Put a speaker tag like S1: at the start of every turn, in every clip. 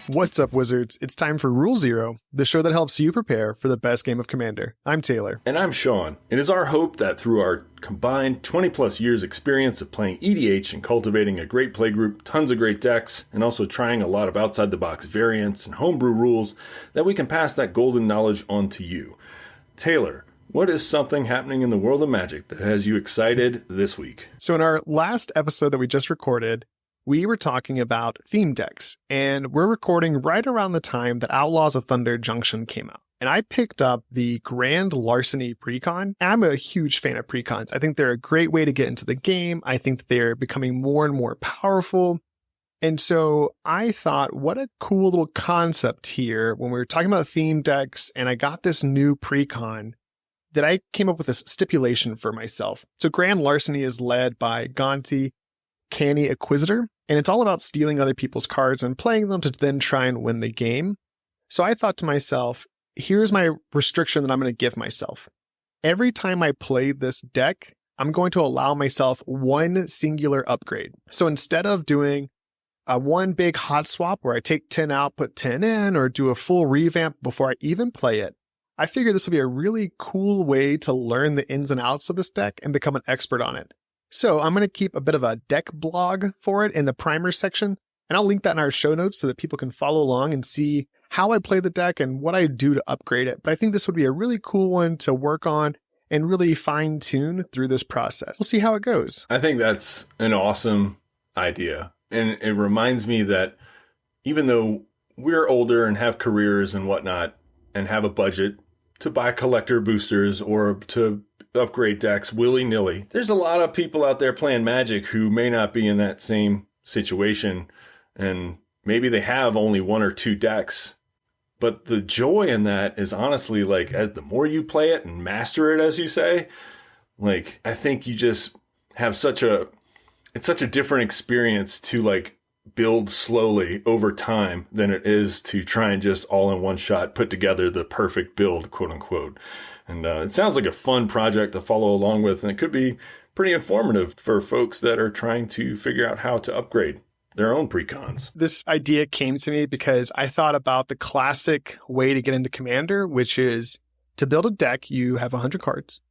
S1: What's up, Wizards? It's time for Rule Zero, the show that helps you prepare for the best game of Commander. I'm Taylor.
S2: And I'm Shawn. It is our hope that through our combined 20-plus years experience of playing EDH and cultivating a great playgroup, tons of great decks, and also trying a lot of outside-the-box variants and homebrew rules, that we can pass that golden knowledge on to you. Taylor, what is something happening in the world of Magic that has you excited this week?
S1: So in our last episode that we just recorded, we were talking about theme decks, and we're recording right around the time that Outlaws of Thunder Junction came out. And I picked up the Grand Larceny Precon, and I'm a huge fan of Precons. I think they're a great way to get into the game. I think that they're becoming more and more powerful. And so I thought, what a cool little concept here when we were talking about theme decks, and I got this new Precon that I came up with this stipulation for myself. So Grand Larceny is led by Gonti, Canny Acquisitor, and it's all about stealing other people's cards and playing them to then try and win the game. So I thought to myself, here's my restriction that I'm going to give myself. Every time I play this deck, I'm going to allow myself one singular upgrade. So instead of doing a one big hot swap where I take 10 out, put 10 in, or do a full revamp before I even play it, I figured this would be a really cool way to learn the ins and outs of this deck and become an expert on it. So I'm going to keep a bit of a deck blog for it in the primer section, and I'll link that in our show notes so that people can follow along and see how I play the deck and what I do to upgrade it. But I think this would be a really cool one to work on and really fine tune through this process. We'll see how it goes.
S2: I think that's an awesome idea. And it reminds me that even though we're older and have careers and whatnot and have a budget to buy collector boosters or to upgrade decks willy-nilly, there's a lot of people out there playing Magic who may not be in that same situation, and maybe they have only one or two decks. But the joy in that is honestly, like, as the more you play it and master it, as you say, like, I think you just have it's such a different experience to, like, build slowly over time than it is to try and just all in one shot put together the perfect build, quote unquote. And it sounds like a fun project to follow along with, and it could be pretty informative for folks that are trying to figure out how to upgrade their own precons.
S1: This idea came to me because I thought about the classic way to get into Commander, which is to build a deck. You have 100 cards.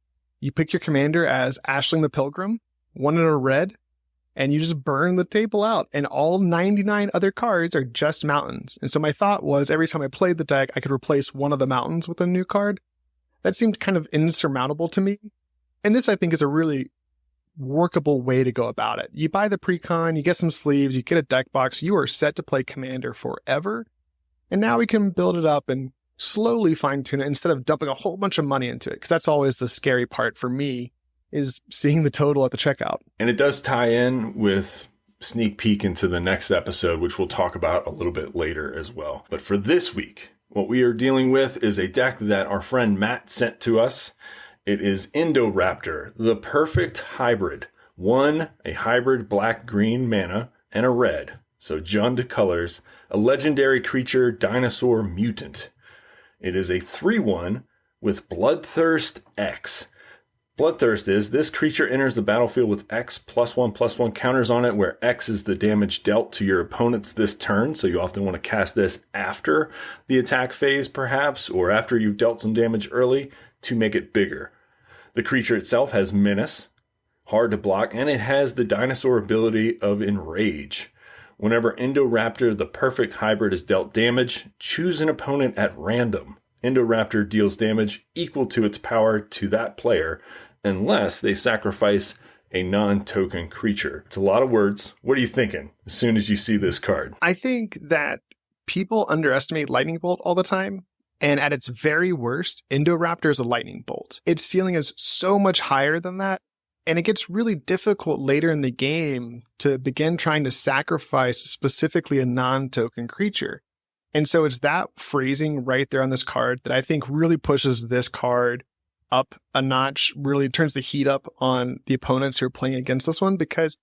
S1: You pick your commander as Ashling the Pilgrim, one in a red, and you just burn the table out, and all 99 other cards are just mountains. And so my thought was every time I played the deck, I could replace one of the mountains with a new card. That seemed kind of insurmountable to me. And this, I think, is a really workable way to go about it. You buy the precon, you get some sleeves, you get a deck box, you are set to play Commander forever. And now we can build it up and slowly fine tune it instead of dumping a whole bunch of money into it. Because that's always the scary part for me, is seeing the total at the checkout.
S2: And it does tie in with sneak peek into the next episode, which we'll talk about a little bit later as well. But for this week, what we are dealing with is a deck that our friend Matt sent to us. It is Indoraptor, the perfect hybrid. One, a hybrid black-green mana, and a red, so Jund colors, a legendary creature dinosaur mutant. It is a 3/1 with Bloodthirst X. Bloodthirst is, this creature enters the battlefield with X +1/+1 counters on it, where X is the damage dealt to your opponents this turn, so you often want to cast this after the attack phase, perhaps, or after you've dealt some damage early to make it bigger. The creature itself has Menace, hard to block, and it has the dinosaur ability of Enrage. Whenever Indoraptor, the perfect hybrid, is dealt damage, choose an opponent at random. Indoraptor deals damage equal to its power to that player, unless they sacrifice a non-token creature. It's a lot of words. What are you thinking as soon as you see this card?
S1: I think that people underestimate Lightning Bolt all the time. And at its very worst, Indoraptor is a Lightning Bolt. Its ceiling is so much higher than that. And it gets really difficult later in the game to begin trying to sacrifice specifically a non-token creature. And so it's that phrasing right there on this card that I think really pushes this card up a notch, really turns the heat up on the opponents who are playing against this one, because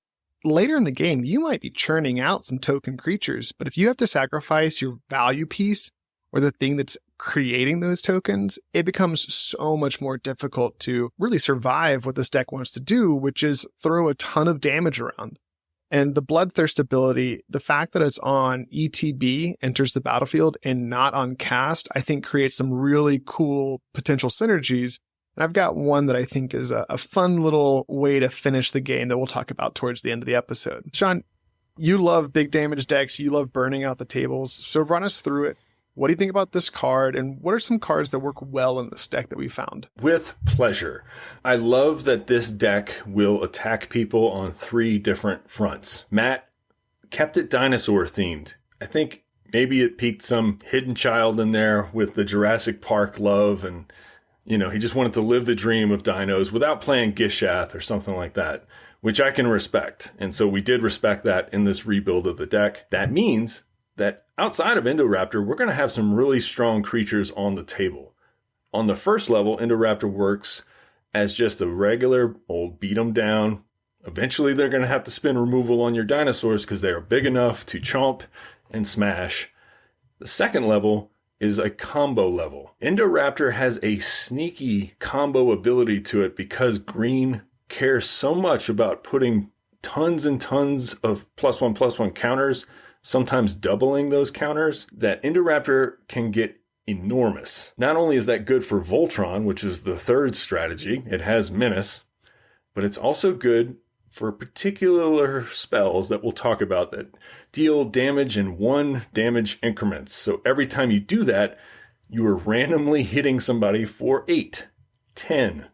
S1: later in the game, you might be churning out some token creatures, but if you have to sacrifice your value piece or the thing that's creating those tokens, it becomes so much more difficult to really survive what this deck wants to do, which is throw a ton of damage around. And the Bloodthirst ability, the fact that it's on ETB, enters the battlefield, and not on cast, I think creates some really cool potential synergies. And I've got one that I think is a fun little way to finish the game that we'll talk about towards the end of the episode. Shawn, you love big damage decks. You love burning out the tables. So run us through it. What do you think about this card, and what are some cards that work well in this deck that we found?
S2: With pleasure. I love that this deck will attack people on 3 different fronts. Matt kept it dinosaur themed. I think maybe it piqued some hidden child in there with the Jurassic Park love, and he just wanted to live the dream of dinos without playing Gishath or something like that, which I can respect. And so we did respect that in this rebuild of the deck. That means that outside of Indoraptor, we're going to have some really strong creatures on the table. On the first level, Indoraptor works as just a regular old beat 'em down. Eventually, they're going to have to spin removal on your dinosaurs because they are big enough to chomp and smash. The second level is a combo level. Indoraptor has a sneaky combo ability to it because green cares so much about putting tons and tons of +1/+1 counters, sometimes doubling those counters, that Indoraptor can get enormous. Not only is that good for Voltron, which is the third strategy, it has Menace, but it's also good for particular spells that we'll talk about that deal damage in 1 damage increments. So every time you do that, you are randomly hitting somebody for 8, 10,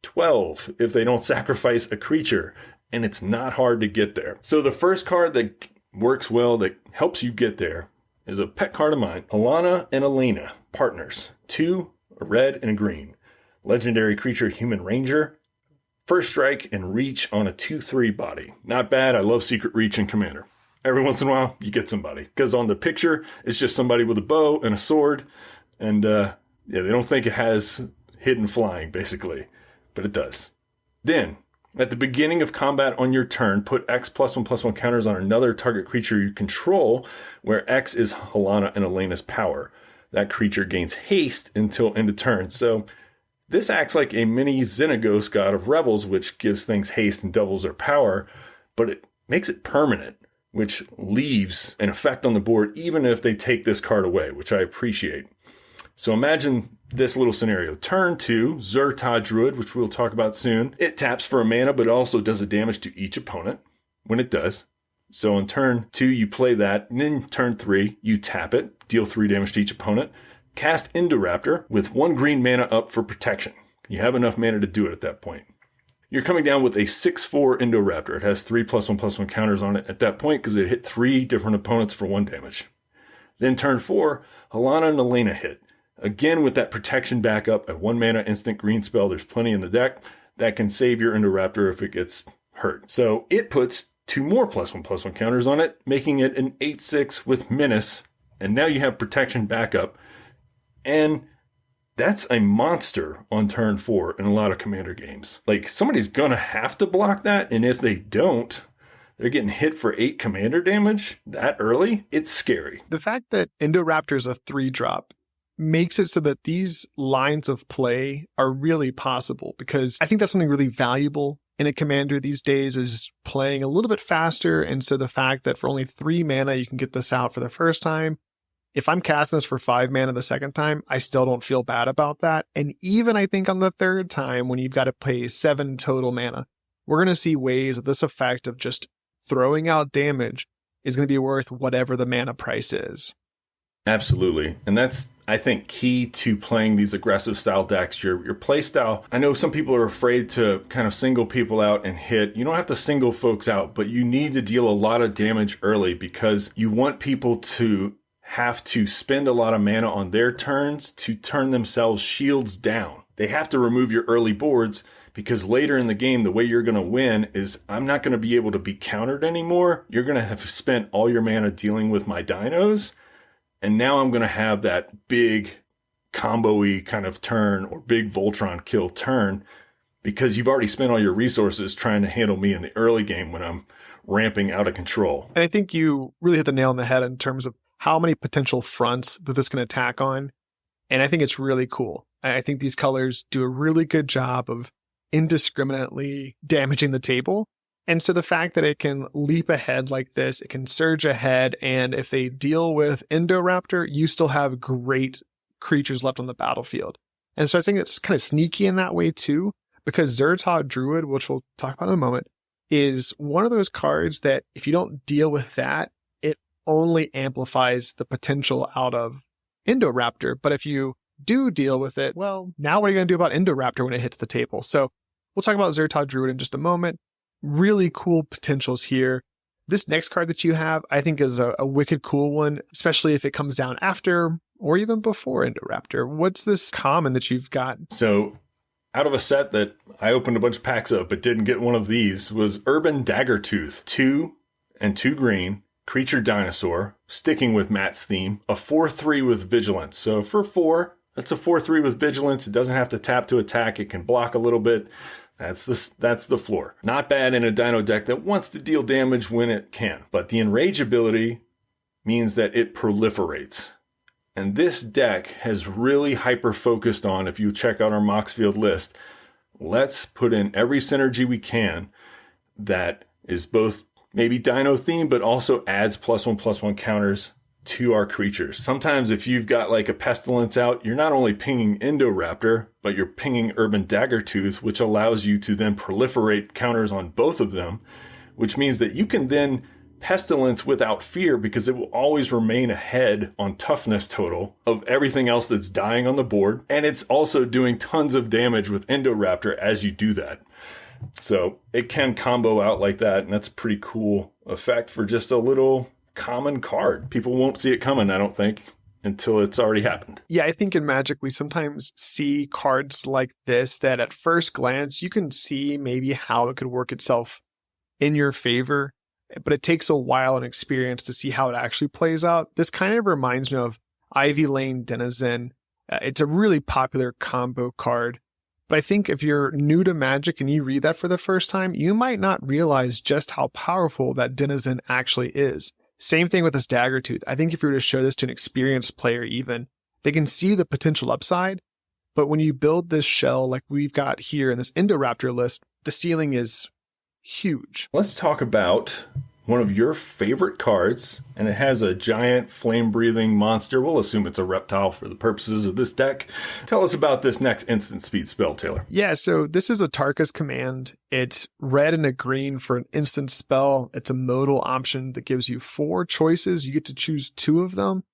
S2: 12 if they don't sacrifice a creature, and it's not hard to get there. So the first card that works well, that helps you get there, is a pet card of mine. Alana and Elena, partners. 2, a red and a green. Legendary creature, human ranger. First strike and reach on a 2/3 body. Not bad. I love secret reach in Commander. Every once in a while, you get somebody. Because on the picture, it's just somebody with a bow and a sword. And they don't think it has hidden flying, basically. But it does. Then, at the beginning of combat on your turn, put X +1/+1 counters on another target creature you control, where X is Helana and Elena's power. That creature gains haste until end of turn. So this acts like a mini Xenagos, God of Revels, which gives things haste and doubles their power, but it makes it permanent, which leaves an effect on the board even if they take this card away, which I appreciate. So imagine this little scenario. Turn 2, Zerta Druid, which we'll talk about soon. It taps for a mana, but also does a damage to each opponent when it does. So on turn 2, you play that. And then turn 3, you tap it, deal 3 damage to each opponent. Cast Indoraptor with 1 green mana up for protection. You have enough mana to do it at that point. You're coming down with a 6/4 Indoraptor. It has 3 +1/+1 counters on it at that point because it hit 3 different opponents for 1 damage. Then turn 4, Helana and Elena hit. Again, with that protection backup, a 1 mana instant green spell, there's plenty in the deck that can save your Indoraptor if it gets hurt. So it puts 2 more +1/+1 counters on it, making it an 8/6 with Menace. And now you have protection backup. And that's a monster on turn 4 in a lot of Commander games. Like, somebody's going to have to block that. And if they don't, they're getting hit for 8 Commander damage that early. It's scary.
S1: The fact that Indoraptor is a 3-drop makes it so that these lines of play are really possible, because I think that's something really valuable in a Commander these days, is playing a little bit faster. And so the fact that for only 3 mana, you can get this out for the first time. If I'm casting this for 5 mana the second time, I still don't feel bad about that. And even I think on the third time, when you've got to pay 7 total mana, we're going to see ways that this effect of just throwing out damage is going to be worth whatever the mana price is.
S2: Absolutely. And that's, I think, key to playing these aggressive style decks. Your play style. I know some people are afraid to kind of single people out and hit. You don't have to single folks out, but you need to deal a lot of damage early, because you want people to have to spend a lot of mana on their turns to turn themselves shields down. They have to remove your early boards, because later in the game, the way you're going to win is I'm not going to be able to be countered anymore. You're going to have spent all your mana dealing with my dinos. And now I'm going to have that big combo-y kind of turn, or big Voltron kill turn, because you've already spent all your resources trying to handle me in the early game when I'm ramping out of control.
S1: And I think you really hit the nail on the head in terms of how many potential fronts that this can attack on. And I think it's really cool. I think these colors do a really good job of indiscriminately damaging the table. And so the fact that it can leap ahead like this, it can surge ahead, and if they deal with Indoraptor, you still have great creatures left on the battlefield. And so I think it's kind of sneaky in that way too, because Zertod Druid, which we'll talk about in a moment, is one of those cards that if you don't deal with that, it only amplifies the potential out of Indoraptor. But if you do deal with it, well, now what are you going to do about Indoraptor when it hits the table? So we'll talk about Zertod Druid in just a moment. Really cool potentials here. This next card that you have, I think is a wicked cool one, especially if it comes down after or even before Indoraptor. What's this common that you've got?
S2: So out of a set that I opened a bunch of packs of but didn't get one of these was Urban Daggertooth. 2 and 2 green, creature dinosaur, sticking with Matt's theme, a 4/3 with vigilance. So for 4, that's a 4/3 with vigilance. It doesn't have to tap to attack. It can block a little bit. That's the floor. Not bad in a dino deck that wants to deal damage when it can. But the enrage ability means that it proliferates. And this deck has really hyper-focused on, if you check out our Moxfield list, let's put in every synergy we can that is both maybe dino themed, but also adds +1/+1 counters to our creatures. Sometimes if you've got like a pestilence out, you're not only pinging Indoraptor, but you're pinging Urban Daggertooth, which allows you to then proliferate counters on both of them, which means that you can then pestilence without fear because it will always remain ahead on toughness total of everything else that's dying on the board. And it's also doing tons of damage with Indoraptor as you do that. So it can combo out like that, and that's a pretty cool effect for just a little common card. People won't see it coming, I don't think, until it's already happened.
S1: Yeah, I think in Magic we sometimes see cards like this that at first glance you can see maybe how it could work itself in your favor, but it takes a while and experience to see how it actually plays out. This kind of reminds me of Ivy Lane Denizen. It's a really popular combo card, but I think if you're new to Magic and you read that for the first time, you might not realize just how powerful that Denizen actually is. Same thing with this Daggertooth. I think if you were to show this to an experienced player even, they can see the potential upside, but when you build this shell like we've got here in this Indoraptor list, the ceiling is huge.
S2: Let's talk about one of your favorite cards, and it has a giant flame-breathing monster. We'll assume it's a reptile for the purposes of this deck. Tell us about this next instant speed spell, Taylor.
S1: Yeah, so this is a Tarkus command. It's red and a green for an instant spell. It's a modal option that gives you 4 choices. You get to choose 2 of them.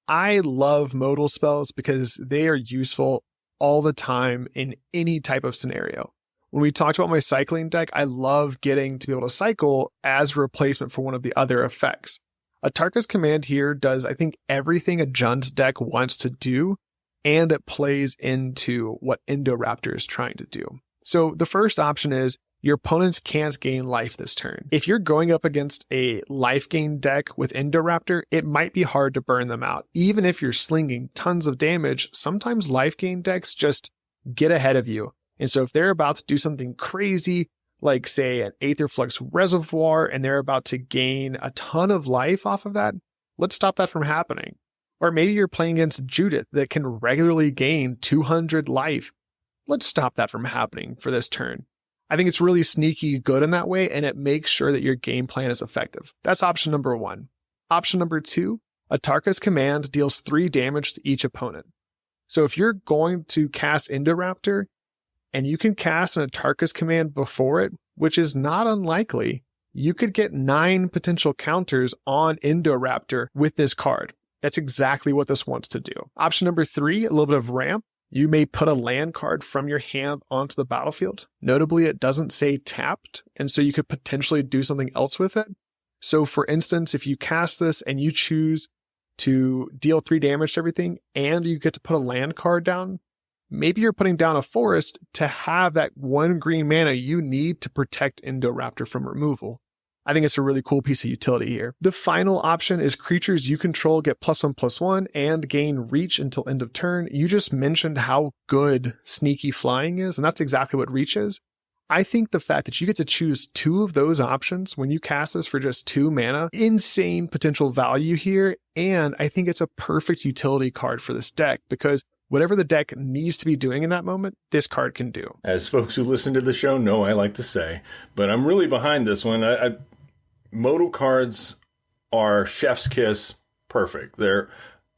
S1: I love modal spells because they are useful all the time in any type of scenario. When we talked about my cycling deck, I love getting to be able to cycle as a replacement for one of the other effects. A Tarkus command here does, I think, everything a Jund deck wants to do, and it plays into what Indoraptor is trying to do. So the first option is your opponents can't gain life this turn. If you're going up against a life gain deck with Indoraptor, it might be hard to burn them out. Even if you're slinging tons of damage, sometimes life gain decks just get ahead of you. And so if they're about to do something crazy, like say an Aetherflux Reservoir, and they're about to gain a ton of life off of that, let's stop that from happening. Or maybe you're playing against Judith that can regularly gain 200 life. Let's stop that from happening for this turn. I think it's really sneaky good in that way, and it makes sure that your game plan is effective. That's option number 1. Option number 2, a Tarkus command deals 3 damage to each opponent. So if you're going to cast Indoraptor, and you can cast an Tarkus command before it, which is not unlikely, you could get 9 potential counters on Indoraptor with this card. That's exactly what this wants to do. Option number 3, a little bit of ramp. You may put a land card from your hand onto the battlefield. Notably, it doesn't say tapped, and so you could potentially do something else with it. So for instance, if you cast this and you choose to deal 3 damage to everything, and you get to put a land card down, maybe you're putting down a forest to have that 1 green mana you need to protect Indoraptor from removal. I think it's a really cool piece of utility here. The final option is creatures you control get +1/+1 and gain reach until end of turn. You just mentioned how good sneaky flying is, and that's exactly what reach is. I think the fact that you get to choose 2 of those options when you cast this for just 2 mana, insane potential value here, and I think it's a perfect utility card for this deck because whatever the deck needs to be doing in that moment, this card can do.
S2: As folks who listen to the show know, I like to say, but I'm really behind this one. Modal cards are chef's kiss perfect. They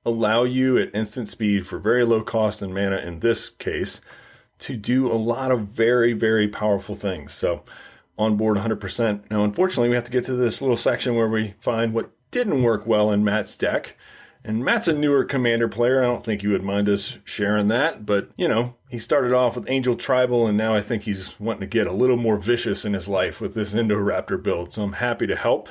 S2: allow you at instant speed for very low cost and mana in this case to do a lot of very, very powerful things. So on board 100%. Now, unfortunately, we have to get to this little section where we find what didn't work well in Matt's deck. And Matt's a newer commander player. I don't think he would mind us sharing that. But, you know, he started off with Angel Tribal, and now I think he's wanting to get a little more vicious in his life with this Indoraptor build. So I'm happy to help.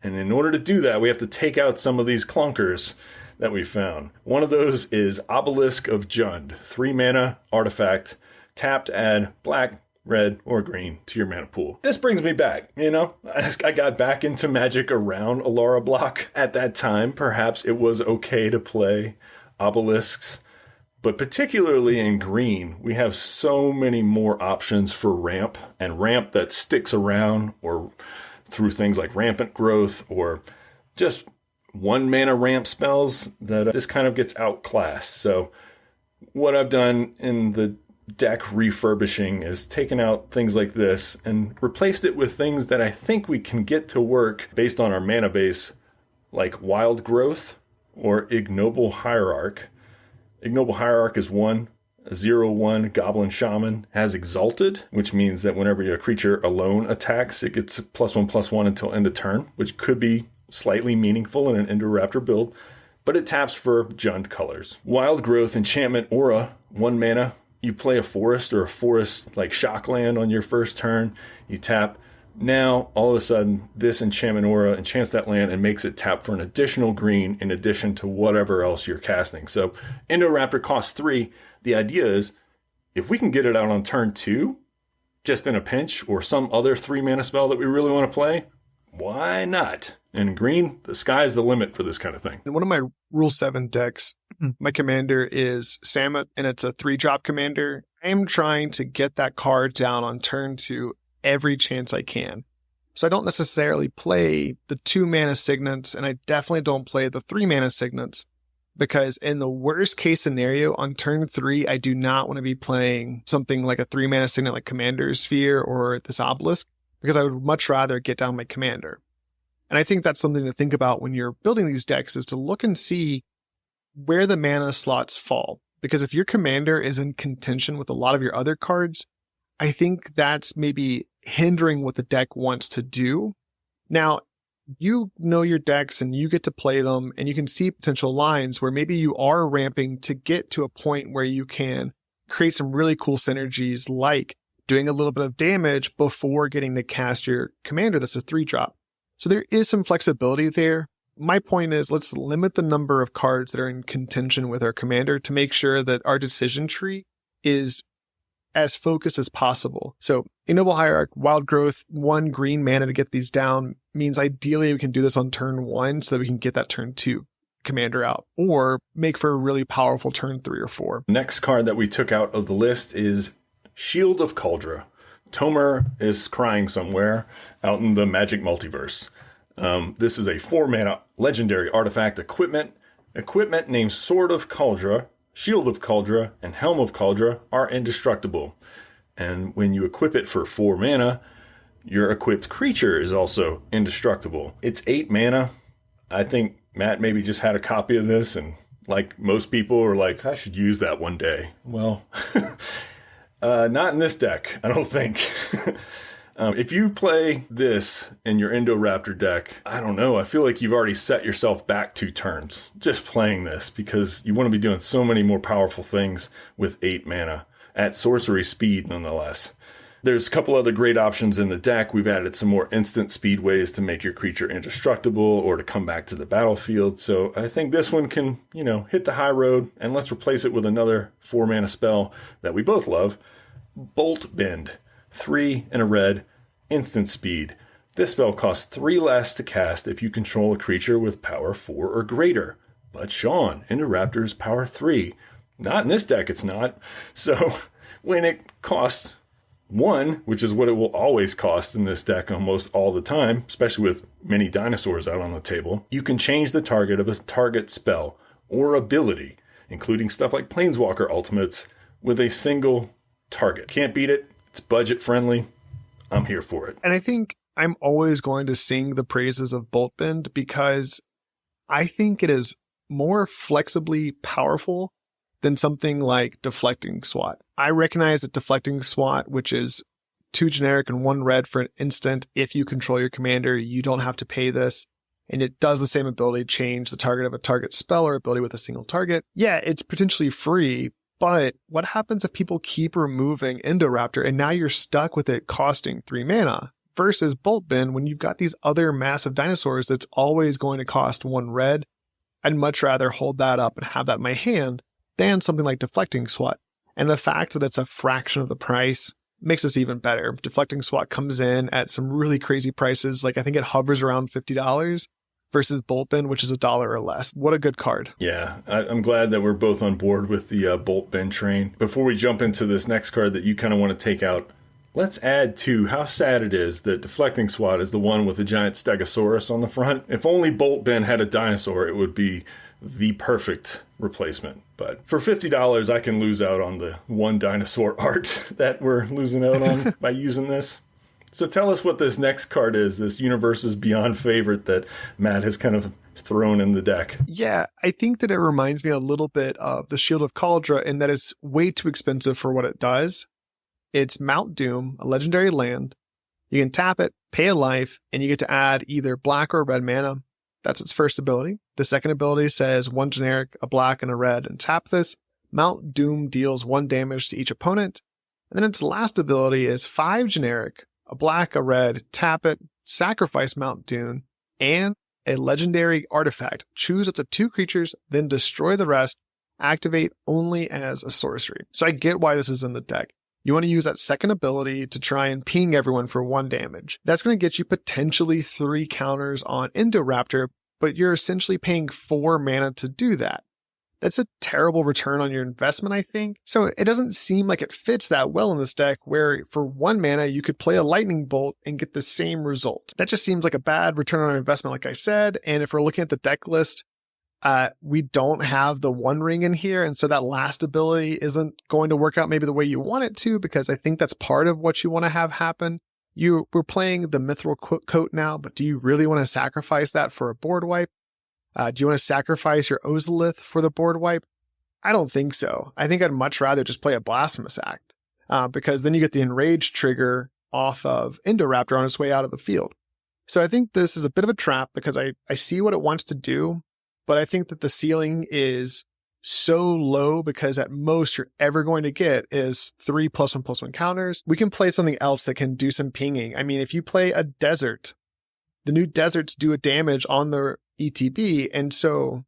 S2: And in order to do that, we have to take out some of these clunkers that we found. One of those is Obelisk of Jund. 3 mana artifact. Tapped, add black, red, or green to your mana pool. This brings me back, you know? I got back into Magic around Alara block. At that time, perhaps it was okay to play obelisks, but particularly in green, we have so many more options for ramp, and ramp that sticks around, or through things like rampant growth, or just 1 mana ramp spells that this kind of gets outclassed. So what I've done in the deck refurbishing is taken out things like this and replaced it with things that I think we can get to work based on our mana base, like Wild Growth or Ignoble Hierarch. Ignoble Hierarch is 1, a 0/1 Goblin Shaman, has Exalted, which means that whenever your creature alone attacks, it gets +1/+1 until end of turn, which could be slightly meaningful in an Indoraptor build, but it taps for Jund colors. Wild Growth Enchantment Aura, 1 mana. You play a forest or a forest like Shockland on your first turn. You tap. Now, all of a sudden, this Enchantment Aura enchants that land and makes it tap for an additional green in addition to whatever else you're casting. So, Indoraptor costs 3. The idea is, if we can get it out on turn 2, just in a pinch, or some other 3 mana spell that we really want to play, why not? In green, the sky's the limit for this kind of thing.
S1: In one of my Rule 7 decks, my commander is Samut, and it's a 3-drop commander. I am trying to get that card down on turn 2 every chance I can. So I don't necessarily play the 2 mana signets, and I definitely don't play the 3 mana signets, because in the worst case scenario on turn 3, I do not want to be playing something like a 3 mana signet like Commander's Sphere or this Obelisk, because I would much rather get down my commander. And I think that's something to think about when you're building these decks, is to look and see where the mana slots fall. Because if your commander is in contention with a lot of your other cards, I think that's maybe hindering what the deck wants to do. Now, you know your decks and you get to play them, and you can see potential lines where maybe you are ramping to get to a point where you can create some really cool synergies, like doing a little bit of damage before getting to cast your commander that's a 3-drop. So there is some flexibility there. My point is, let's limit the number of cards that are in contention with our commander to make sure that our decision tree is as focused as possible. So Ignoble Hierarch, Wild Growth, 1 green mana to get these down means ideally we can do this on turn 1 so that we can get that turn 2 commander out, or make for a really powerful turn 3 or 4.
S2: Next card that we took out of the list is Shield of Kaldra. Tomer is crying somewhere out in the Magic multiverse. This is a 4 mana legendary artifact equipment. Equipment named Sword of Kaldra, Shield of Kaldra, and Helm of Kaldra are indestructible. And when you equip it for 4 mana, your equipped creature is also indestructible. It's 8 mana. I think Matt maybe just had a copy of this, and like most people are like, I should use that one day. Well, not in this deck, I don't think. If you play this in your Indoraptor deck, I don't know, I feel like you've already set yourself back 2 turns just playing this, because you want to be doing so many more powerful things with 8 mana at sorcery speed nonetheless. There's a couple other great options in the deck. We've added some more instant speed ways to make your creature indestructible or to come back to the battlefield. So I think this one can, hit the high road, and let's replace it with another 4 mana spell that we both love. Bolt Bend. 3 and a red, instant speed. This spell costs 3 less to cast if you control a creature with power 4 or greater. But Shawn, Indoraptor's power 3. Not in this deck, it's not. So when it costs 1, which is what it will always cost in this deck almost all the time, especially with many dinosaurs out on the table, you can change the target of a target spell or ability including stuff like Planeswalker Ultimates, with a single target. Can't beat it. It's budget friendly. I'm here for it.
S1: And I think I'm always going to sing the praises of Bolt Bend because I think it is more flexibly powerful than something like Deflecting Swat. I recognize that Deflecting Swat, which is 2 generic and 1 red for an instant, if you control your commander, you don't have to pay this. And it does the same ability, change the target of a target spell or ability with a single target. Yeah, it's potentially free, but what happens if people keep removing Indoraptor and now you're stuck with it costing 3 mana? Versus Bolt Bin, when you've got these other massive dinosaurs that's always going to cost 1 red, I'd much rather hold that up and have that in my hand than something like Deflecting Swat. And the fact that it's a fraction of the price makes this even better. Deflecting Swat comes in at some really crazy prices, like I think it hovers around $50 versus Bolt Bin, which is $1 or less. What a good card.
S2: Yeah, I'm glad that we're both on board with the Bolt Bin train. Before we jump into this next card that you kind of want to take out, let's add to how sad it is that Deflecting Swat is the one with a giant Stegosaurus on the front. If only Bolt Bin had a dinosaur, it would be the perfect replacement. But for $50, I can lose out on the 1 dinosaur art that we're losing out on by using this. So tell us what this next card is, this Universes Beyond favorite that Matt has kind of thrown in the deck.
S1: Yeah, I think that it reminds me a little bit of the Shield of Kaldra in that it's way too expensive for what it does. It's Mount Doom, a legendary land. You can tap it, pay a life, and you get to add either black or red mana. That's its first ability. The second ability says 1 generic, a black, and a red, and tap this. Mount Doom deals 1 damage to each opponent. And then its last ability is 5 generic, a black, a red, tap it, sacrifice Mount Doom, and a legendary artifact. Choose up to 2 creatures, then destroy the rest. Activate only as a sorcery. So I get why this is in the deck. You want to use that second ability to try and ping everyone for 1 damage. That's going to get you potentially 3 counters on Indoraptor, but you're essentially paying 4 mana to do that. That's a terrible return on your investment, I think. So it doesn't seem like it fits that well in this deck where for 1 mana you could play a lightning bolt and get the same result. That just seems like a bad return on investment, like I said. And if we're looking at the deck list, we don't have the 1 ring in here, and so that last ability isn't going to work out maybe the way you want it to, because I think that's part of what you want to have happen. We're playing the Mithril Coat now, but do you really want to sacrifice that for a board wipe? Do you want to sacrifice your Ozolith for the board wipe? I don't think so. I think I'd much rather just play a Blasphemous Act, because then you get the Enrage trigger off of Indoraptor on its way out of the field. So I think this is a bit of a trap because I see what it wants to do, but I think that the ceiling is so low because at most you're ever going to get is 3 +1/+1 counters. We can play something else that can do some pinging. I mean, if you play a desert, the new deserts do a damage on the ETB, and so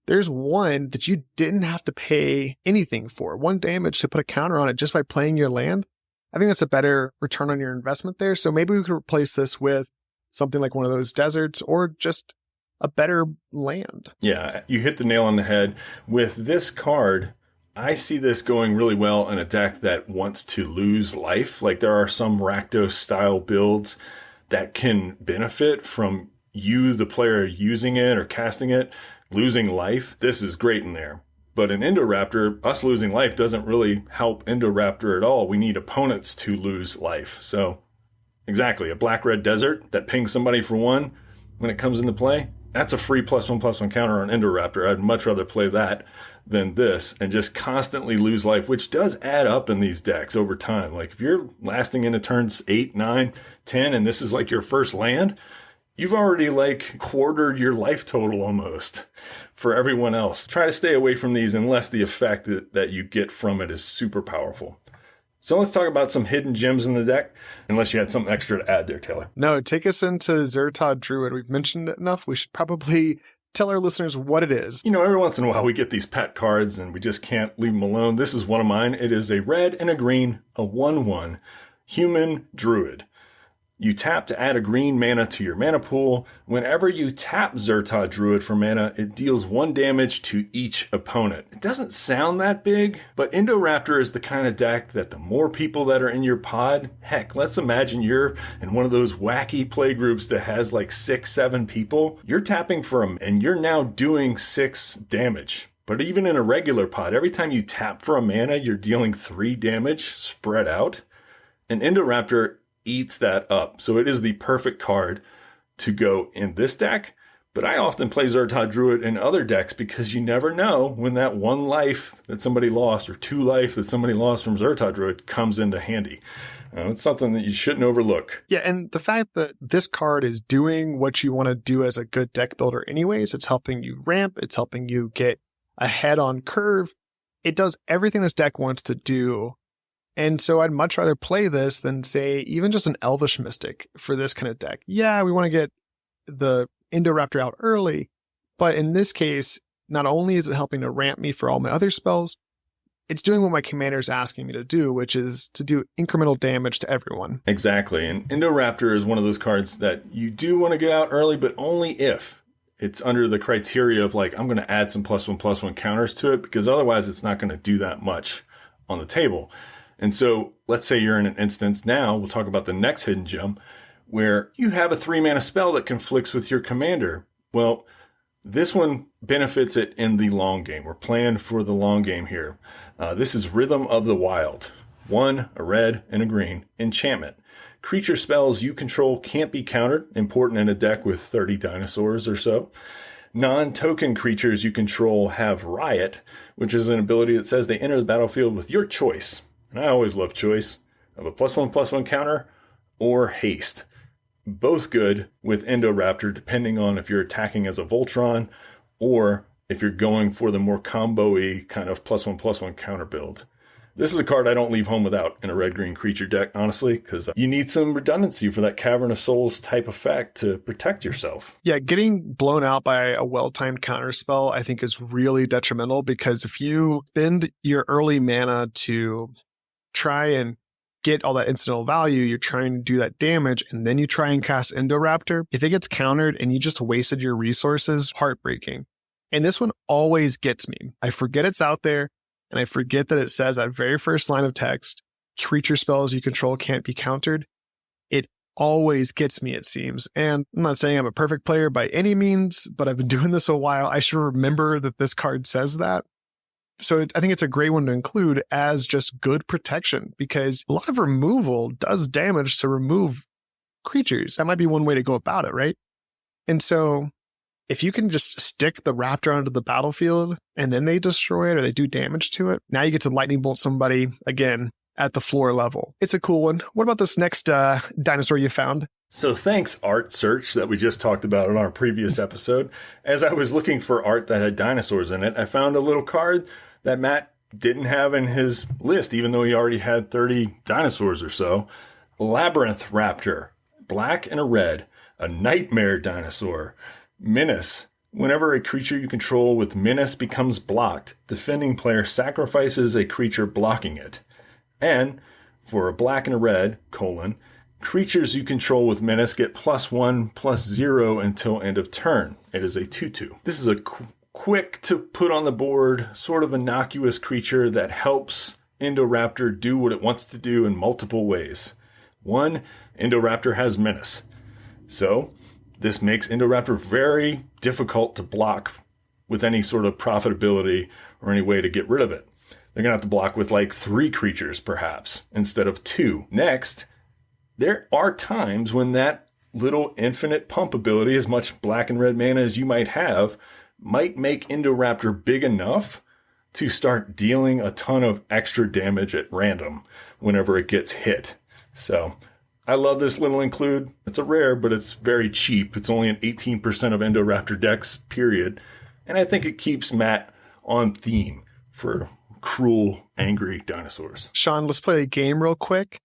S1: there's one that you didn't have to pay anything for. 1 damage to put a counter on it just by playing your land. I think that's a better return on your investment there. So maybe we could replace this with something like one of those deserts or just a better land.
S2: Yeah, you hit the nail on the head. With this card, I see this going really well in a deck that wants to lose life. Like there are some Rakdos style builds that can benefit from you, the player, using it or casting it, losing life. This is great in there. But in Indoraptor, us losing life doesn't really help Indoraptor at all. We need opponents to lose life. So exactly, a black-red desert that pings somebody for 1 when it comes into play, that's a free +1/+1 counter on Indoraptor. I'd much rather play that than this and just constantly lose life, which does add up in these decks over time. Like if you're lasting into turns 8, 9, 10, and this is like your first land, you've already like quartered your life total almost for everyone else. Try to stay away from these unless the effect that you get from it is super powerful. So let's talk about some hidden gems in the deck, unless you had something extra to add there, Taylor.
S1: No, take us into Zertod Druid. We've mentioned it enough. We should probably tell our listeners what it is.
S2: You know, every once in a while we get these pet cards and we just can't leave them alone. This is one of mine. It is a red and a green, a 1/1 human druid. You tap to add a green mana to your mana pool. Whenever you tap Zertod Druid for mana, it deals 1 damage to each opponent. It doesn't sound that big, but Indoraptor is the kind of deck that the more people that are in your pod, heck, let's imagine you're in one of those wacky playgroups that has like 6, 7 people. You're tapping for them and you're now doing 6 damage. But even in a regular pod, every time you tap for a mana, you're dealing 3 damage spread out. And Indoraptor eats that up. So it is the perfect card to go in this deck. But I often play Zertod Druid in other decks because you never know when that 1 life that somebody lost or 2 life that somebody lost from Zertod Druid comes into handy. It's something that you shouldn't overlook.
S1: Yeah, and the fact that this card is doing what you want to do as a good deck builder anyways, it's helping you ramp, it's helping you get ahead on curve. It does everything this deck wants to do. And so I'd much rather play this than, say, even just an Elvish Mystic for this kind of deck. Yeah, we want to get the Indoraptor out early, but in this case, not only is it helping to ramp me for all my other spells, it's doing what my commander is asking me to do, which is to do incremental damage to everyone.
S2: Exactly. And Indoraptor is one of those cards that you do want to get out early, but only if it's under the criteria of like, I'm going to add some +1/+1 counters to it, because otherwise it's not going to do that much on the table. And so let's say you're in an instance now, we'll talk about the next hidden gem, where you have a 3-mana spell that conflicts with your commander. Well, this one benefits it in the long game. We're playing for the long game here. This is Rhythm of the Wild. 1, a red, and a green. Enchantment. Creature spells you control can't be countered. Important in a deck with 30 dinosaurs or so. Non-token creatures you control have Riot, which is an ability that says they enter the battlefield with your choice. And I always love choice of a +1/+1 counter or haste. Both good with Indoraptor, depending on if you're attacking as a Voltron or if you're going for the more combo-y kind of +1/+1 counter build. This is a card I don't leave home without in a red-green creature deck, honestly, because you need some redundancy for that Cavern of Souls type effect to protect yourself.
S1: Yeah, getting blown out by a well-timed counter spell, I think, is really detrimental, because if you spend your early mana to try and get all that incidental value, you're trying to do that damage, and then you try and cast Indoraptor. If it gets countered and you just wasted your resources, heartbreaking. And this one always gets me. I forget it's out there, and I forget that it says that very first line of text, creature spells you control can't be countered. It always gets me, it seems. And I'm not saying I'm a perfect player by any means, but I've been doing this a while. I should remember that this card says that. So I think it's a great one to include as just good protection, because a lot of removal does damage to remove creatures. That might be one way to go about it, right? And so if you can just stick the raptor onto the battlefield and then they destroy it or they do damage to it, now you get to lightning bolt somebody again at the floor level. It's a cool one. What about this next dinosaur you found?
S2: So thanks, Art Search, that we just talked about in our previous episode. As I was looking for art that had dinosaurs in it, I found a little card that Matt didn't have in his list, even though he already had 30 dinosaurs or so. Labyrinth Raptor, black and a red, a nightmare dinosaur. Menace. Whenever a creature you control with Menace becomes blocked, defending player sacrifices a creature blocking it. And for a black and a red, creatures you control with Menace get +1/+0 until end of turn. It is a 2/2. This is a quick to put on the board, sort of innocuous creature that helps Indoraptor do what it wants to do in multiple ways. 1, Indoraptor has Menace. So this makes Indoraptor very difficult to block with any sort of profitability or any way to get rid of it. They're going to have to block with like 3 creatures perhaps instead of 2. Next, there are times when that little infinite pump ability, as much black and red mana as you might have, might make Indoraptor big enough to start dealing a ton of extra damage at random whenever it gets hit. So I love this little include. It's a rare, but it's very cheap. It's only in 18% of Indoraptor decks, period. And I think it keeps Matt on theme for cruel, angry dinosaurs.
S1: Shawn, let's play a game real quick.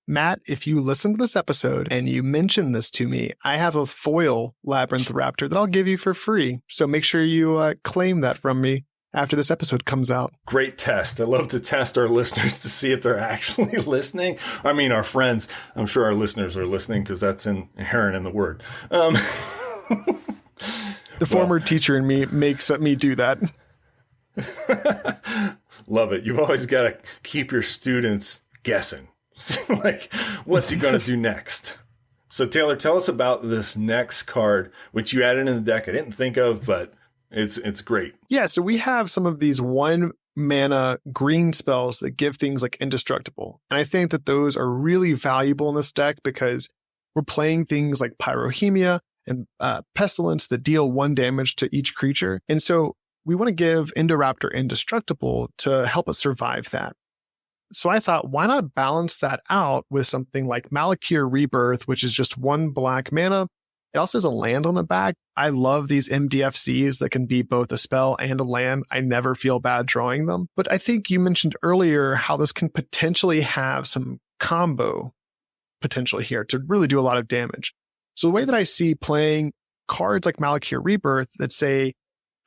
S1: Matt, if you listen to this episode and you mention this to me, I have a foil Labyrinth Raptor that I'll give you for free. So make sure you claim that from me after this episode comes out.
S2: Great test. I love to test our listeners to see if they're actually listening. I mean, our friends. I'm sure our listeners are listening because that's inherent in the word.
S1: The former teacher in me makes me do that.
S2: Love it. You've always got to keep your students guessing. Like, what's he going to do next? So, Taylor, tell us about this next card, which you added in the deck I didn't think of, but It's great.
S1: Yeah, so we have some of these 1-mana green spells that give things like indestructible. And I think that those are really valuable in this deck because we're playing things like Pyrohemia and Pestilence that deal 1 damage to each creature. And so we want to give Indoraptor indestructible to help us survive that. So I thought, why not balance that out with something like Malakir Rebirth, which is just 1 black mana. It also has a land on the back. I love these MDFCs that can be both a spell and a land. I never feel bad drawing them. But I think you mentioned earlier how this can potentially have some combo potential here to really do a lot of damage. So the way that I see playing cards like Malakir Rebirth that say,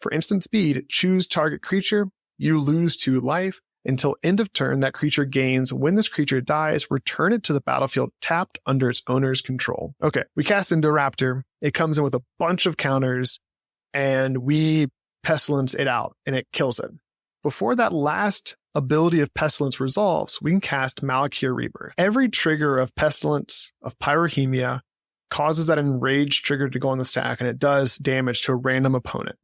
S1: for instant speed, choose target creature, you lose 2 life. Until end of turn, that creature gains. When this creature dies, return it to the battlefield tapped under its owner's control. Okay, we cast Indoraptor. It comes in with a bunch of counters, and we Pestilence it out, and it kills it. Before that last ability of Pestilence resolves, we can cast Malakir Rebirth. Every trigger of Pestilence, of Pyrohemia, causes that enraged trigger to go on the stack, and it does damage to a random opponent.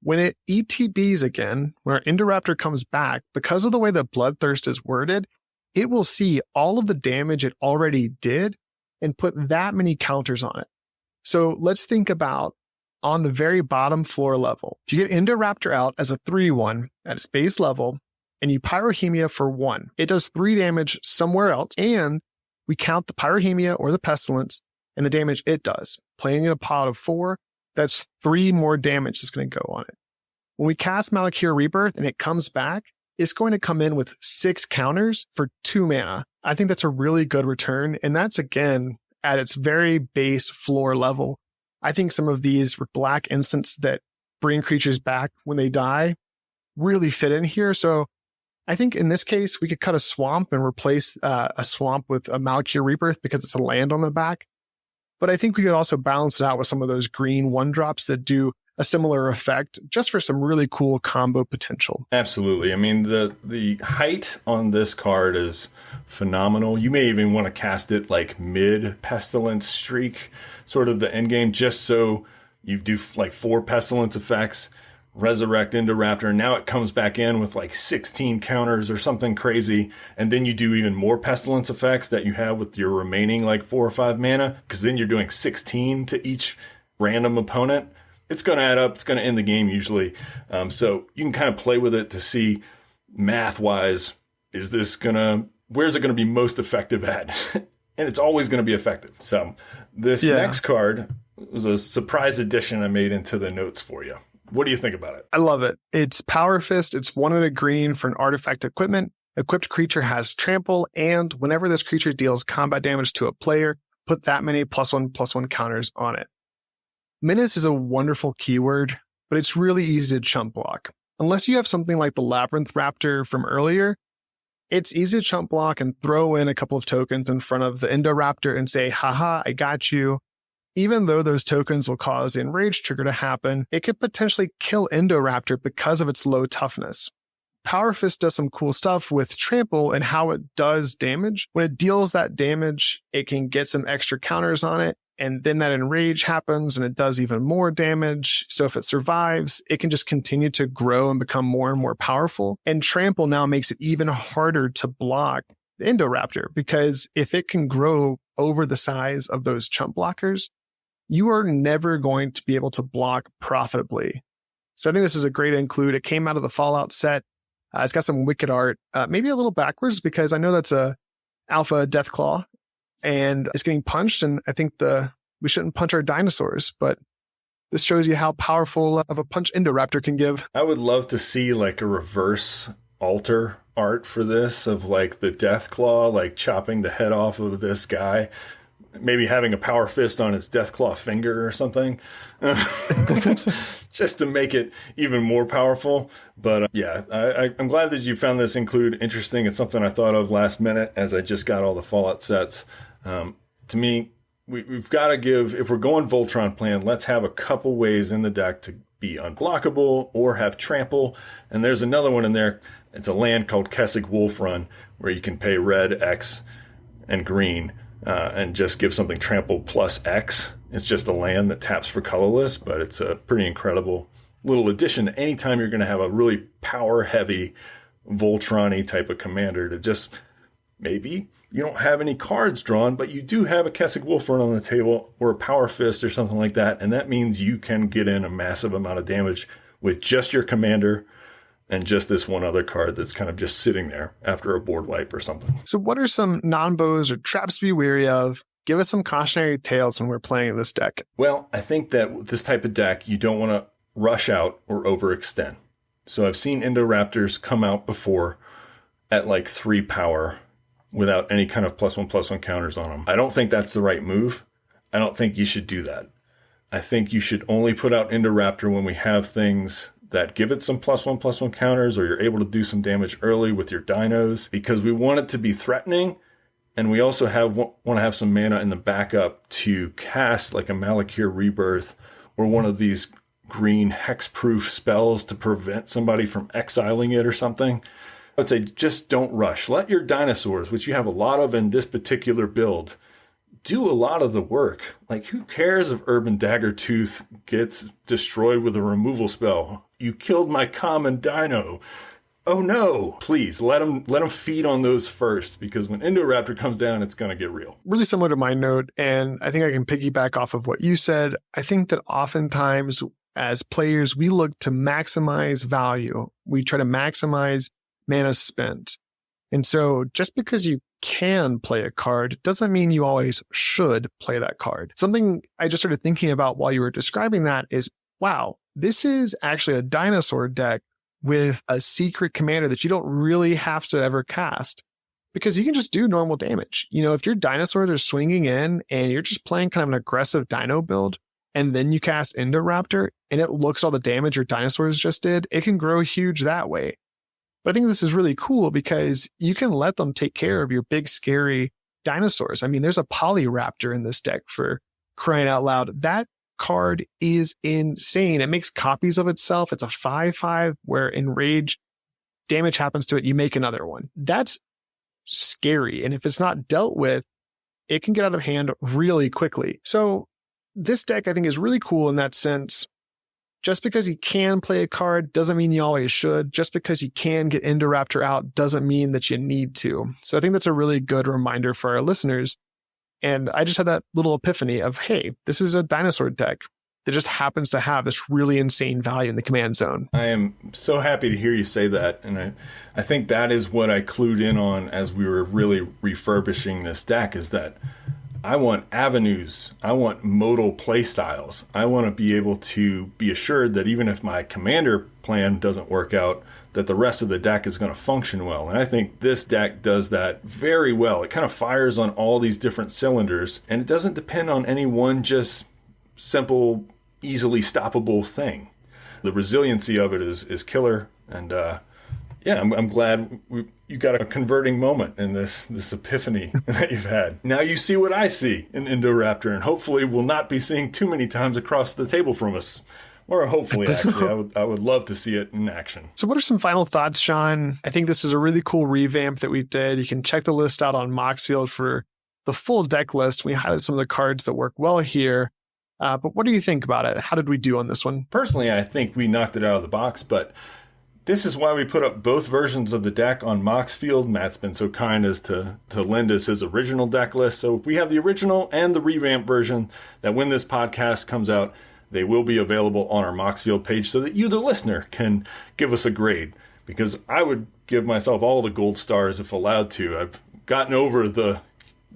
S1: When it ETBs again, when our Indoraptor comes back, because of the way that Bloodthirst is worded, it will see all of the damage it already did and put that many counters on it. So let's think about on the very bottom floor level. If you get Indoraptor out as a 3/1 at its base level and you Pyrohemia for 1, it does 3 damage somewhere else, and we count the Pyrohemia or the Pestilence and the damage it does. Playing in a pot of 4, that's 3 more damage that's going to go on it. When we cast Malakir Rebirth and it comes back, it's going to come in with 6 counters for 2 mana. I think that's a really good return. And that's, again, at its very base floor level. I think some of these black instants that bring creatures back when they die really fit in here. So I think in this case, we could cut a swamp and replace a swamp with a Malakir Rebirth because it's a land on the back. But I think we could also balance it out with some of those green 1-drops that do a similar effect just for some really cool combo potential.
S2: Absolutely. I mean, the height on this card is phenomenal. You may even want to cast it like mid Pestilence streak, sort of the end game, just so you do like 4 Pestilence effects, resurrect Indoraptor, and now it comes back in with like 16 counters or something crazy, and then you do even more Pestilence effects that you have with your remaining like 4 or 5 mana, because then you're doing 16 to each random opponent. It's going to add up. It's going to end the game usually. So you can kind of play with it to see math-wise, where's it going to be most effective at? And it's always going to be effective. So this next card was a surprise addition I made into the notes for you. What do you think about it?
S1: I love it. It's Power Fist. It's 1 and a green for an artifact equipment. Equipped creature has trample, and whenever this creature deals combat damage to a player, put that many +1/+1 counters on it. Menace is a wonderful keyword, but it's really easy to chump block. Unless you have something like the Labyrinth Raptor from earlier, it's easy to chump block and throw in a couple of tokens in front of the Indoraptor and say, haha, I got you. Even though those tokens will cause the enrage trigger to happen, it could potentially kill Indoraptor because of its low toughness. Power Fist does some cool stuff with trample and how it does damage. When it deals that damage, it can get some extra counters on it, and then that enrage happens and it does even more damage. So if it survives, it can just continue to grow and become more and more powerful. And trample now makes it even harder to block the Indoraptor, because if it can grow over the size of those chump blockers, you are never going to be able to block profitably. So I think this is a great include. It came out of the Fallout set. It's got some wicked art, maybe a little backwards because I know that's a alpha Deathclaw and it's getting punched. And I think we shouldn't punch our dinosaurs, but this shows you how powerful of a punch Indoraptor can give.
S2: I would love to see like a reverse altar art for this of like the Deathclaw, like chopping the head off of this guy. Maybe having a Power Fist on its Deathclaw finger or something, just to make it even more powerful. But I'm glad that you found this include interesting. It's something I thought of last minute as I just got all the Fallout sets. To me, we've got to give, if we're going Voltron plan, let's have a couple ways in the deck to be unblockable or have trample. And there's another one in there. It's a land called Kessig Wolf Run, where you can pay red, X, and green. And just give something trample plus X. It's just a land that taps for colorless, but it's a pretty incredible little addition anytime you're going to have a really power-heavy Voltron-y type of commander to just maybe you don't have any cards drawn, but you do have a Kessig Wolfrun on the table or a Power Fist or something like that. And that means you can get in a massive amount of damage with just your commander and just this one other card that's kind of just sitting there after a board wipe or something.
S1: So what are some non-bows or traps to be wary of? Give us some cautionary tales when we're playing this deck.
S2: Well, I think that with this type of deck, you don't want to rush out or overextend. So I've seen Indoraptors come out before at like 3 power without any kind of +1/+1 counters on them. I don't think that's the right move. I don't think you should do that. I think you should only put out Indoraptor when we have things that give it some +1/+1 counters, or you're able to do some damage early with your dinos, because we want it to be threatening. And we also want to have some mana in the backup to cast like a Malakir Rebirth or one of these green hexproof spells to prevent somebody from exiling it or something. I'd say just don't rush. Let your dinosaurs, which you have a lot of in this particular build, do a lot of the work. Like, who cares if Urban Daggertooth gets destroyed with a removal spell? You killed my common dino. Oh no, please let them feed on those first, because when Indoraptor comes down, it's going to get real.
S1: Really similar to my note, and I think I can piggyback off of what you said. I think that oftentimes as players, we look to maximize value. We try to maximize mana spent. And so just because you can play a card doesn't mean you always should play that card. Something I just started thinking about while you were describing that is, wow, this is actually a dinosaur deck with a secret commander that you don't really have to ever cast, because you can just do normal damage. You know, if your dinosaurs are swinging in and you're just playing kind of an aggressive dino build, and then you cast Indoraptor and it looks all the damage your dinosaurs just did, it can grow huge that way. But I think this is really cool because you can let them take care of your big, scary dinosaurs. I mean, there's a Polyraptor in this deck, for crying out loud. That card is insane. It makes copies of itself. It's a 5/5 where enrage damage happens to it, you make another one. That's scary. And if it's not dealt with, it can get out of hand really quickly. So this deck, I think, is really cool in that sense. Just because you can play a card doesn't mean you always should. Just because you can get Indoraptor out doesn't mean that you need to. So I think that's a really good reminder for our listeners. And I just had that little epiphany of, hey, this is a dinosaur deck that just happens to have this really insane value in the command zone.
S2: I am so happy to hear you say that. And I think that is what I clued in on as we were really refurbishing this deck, is that I want avenues. I want modal play styles. I want to be able to be assured that even if my commander plan doesn't work out, that the rest of the deck is going to function well. And I think this deck does that very well. It kind of fires on all these different cylinders, and it doesn't depend on any one just simple, easily stoppable thing. The resiliency of it is killer. And yeah, I'm glad you got a converting moment in this epiphany that you've had. Now you see what I see in Indoraptor, and hopefully will not be seeing too many times across the table from us. Or hopefully, actually, I would love to see it in action.
S1: So what are some final thoughts, Shawn? I think this is a really cool revamp that we did. You can check the list out on Moxfield for the full deck list. We highlighted some of the cards that work well here. But what do you think about it? How did we do on this one?
S2: Personally, I think we knocked it out of the box, but this is why we put up both versions of the deck on Moxfield. Matt's been so kind as to lend us his original deck list. So we have the original and the revamped version that when this podcast comes out, they will be available on our Moxfield page so that you, the listener, can give us a grade. Because I would give myself all the gold stars if allowed to. I've gotten over the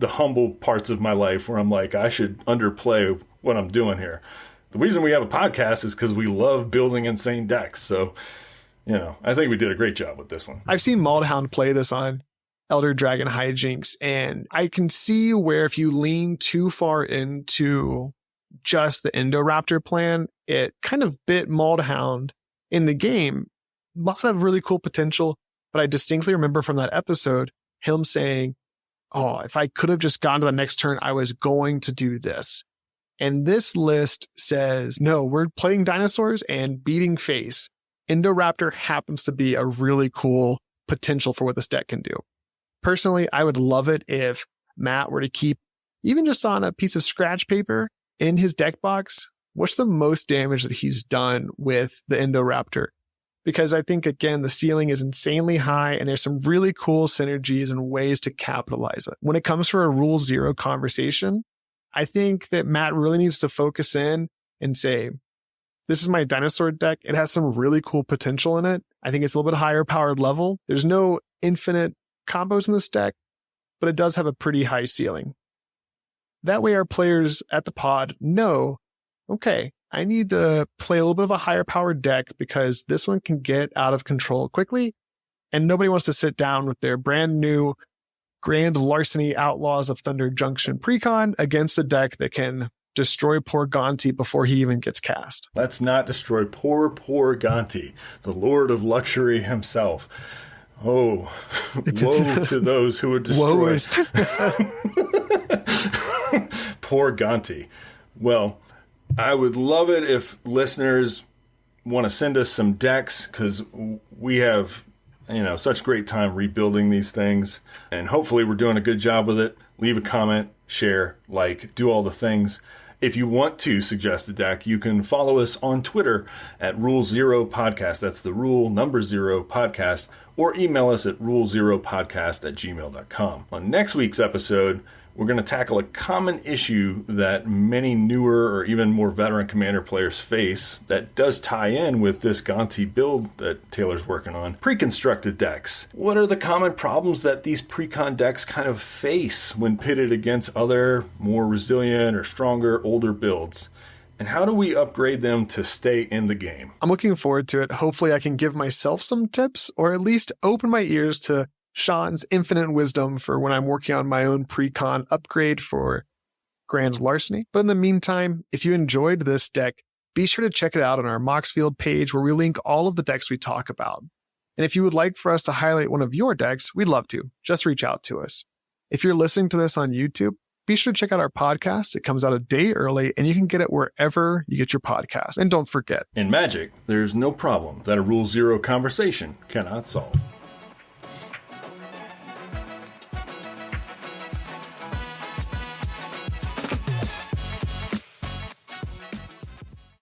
S2: humble parts of my life where I'm like, I should underplay what I'm doing here. The reason we have a podcast is because we love building insane decks. So, you know, I think we did a great job with this one.
S1: I've seen Maldhound play this on Elder Dragon Hijinks, and I can see where if you lean too far into just the Indoraptor plan, it kind of bit Maldhound in the game. A lot of really cool potential, but I distinctly remember from that episode him saying, oh, if I could have just gone to the next turn, I was going to do this. And this list says, no, we're playing dinosaurs and beating face. Indoraptor happens to be a really cool potential for what this deck can do. Personally, I would love it if Matt were to keep, even just on a piece of scratch paper in his deck box, what's the most damage that he's done with the Indoraptor? Because I think, again, the ceiling is insanely high and there's some really cool synergies and ways to capitalize it. When it comes for a Rule Zero conversation, I think that Matt really needs to focus in and say, this is my dinosaur deck. It has some really cool potential in it. I think it's a little bit higher powered level. There's no infinite combos in this deck, but it does have a pretty high ceiling. That way our players at the pod know, okay, I need to play a little bit of a higher powered deck because this one can get out of control quickly, and nobody wants to sit down with their brand new Grand Larceny Outlaws of Thunder Junction precon against a deck that can destroy poor Gonti before he even gets cast.
S2: Let's not destroy poor Gonti, the Lord of Luxury himself. Oh, woe to those who would destroy poor Gonti. Well, I would love it if listeners want to send us some decks, because we have, such great time rebuilding these things, and hopefully we're doing a good job with it. Leave a comment, share, like, do all the things. If you want to suggest a deck, you can follow us on Twitter at Rule Zero Podcast. That's the rule number 0 podcast, or email us at rulezeropodcast@gmail.com. On next week's episode, we're going to tackle a common issue that many newer or even more veteran Commander players face that does tie in with this Gonti build that Taylor's working on. Pre-constructed decks. What are the common problems that these pre-con decks kind of face when pitted against other more resilient or stronger older builds? And how do we upgrade them to stay in the game?
S1: I'm looking forward to it. Hopefully I can give myself some tips, or at least open my ears to Shawn's infinite wisdom for when I'm working on my own pre-con upgrade for Grand Larceny. But in the meantime, if you enjoyed this deck, be sure to check it out on our Moxfield page where we link all of the decks we talk about. And if you would like for us to highlight one of your decks, we'd love to. Just reach out to us. If you're listening to this on YouTube, be sure to check out our podcast. It comes out a day early, and you can get it wherever you get your podcast. And don't forget,
S2: in Magic, there's no problem that a Rule Zero conversation cannot solve.